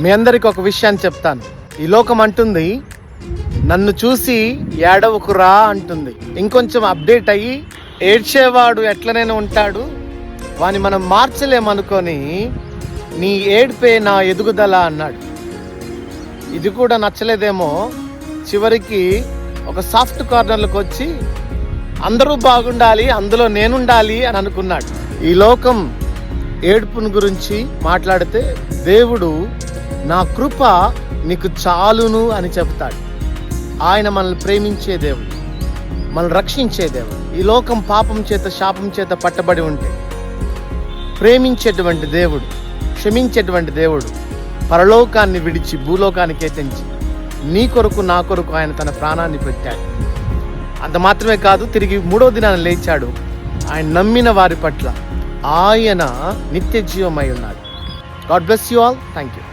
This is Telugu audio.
మీ అందరికి ఒక విషయాన్ని చెప్తాను. ఈ లోకం అంటుంది, నన్ను చూసి ఏడవకురా అంటుంది. ఇంకొంచెం అప్డేట్ అయ్యి, ఏడ్చేవాడు ఎట్లనైనా ఉంటాడు, వాని మనం మార్చలేమనుకొని నీ ఏడ్పే నా ఎదుగుదల అన్నాడు. ఇది కూడా నచ్చలేదేమో, చివరికి ఒక సాఫ్ట్ కార్నర్లకు వచ్చి అందరూ బాగుండాలి, అందులో నేనుండాలి అని అనుకున్నాడు. ఈ లోకం ఏడుపుని గురించి మాట్లాడితే దేవుడు నా కృప నీకు చాలును అని చెప్తాడు. ఆయన మనల్ని ప్రేమించే దేవుడు, మనల్ని రక్షించే దేవుడు. ఈ లోకం పాపం చేత శాపం చేత పట్టబడి ఉంటే ప్రేమించేటువంటి దేవుడు, క్షమించేటువంటి దేవుడు పరలోకాన్ని విడిచి భూలోకానికి తెంచి నీ కొరకు నా కొరకు ఆయన తన ప్రాణాన్ని పెట్టాడు. అంత మాత్రమే కాదు, తిరిగి 3వ దినాన లేచాడు. ఆయన నమ్మిన వారి పట్ల ఆయన నిత్య జీవమై ఉన్నాడు. God bless you all. Thank you.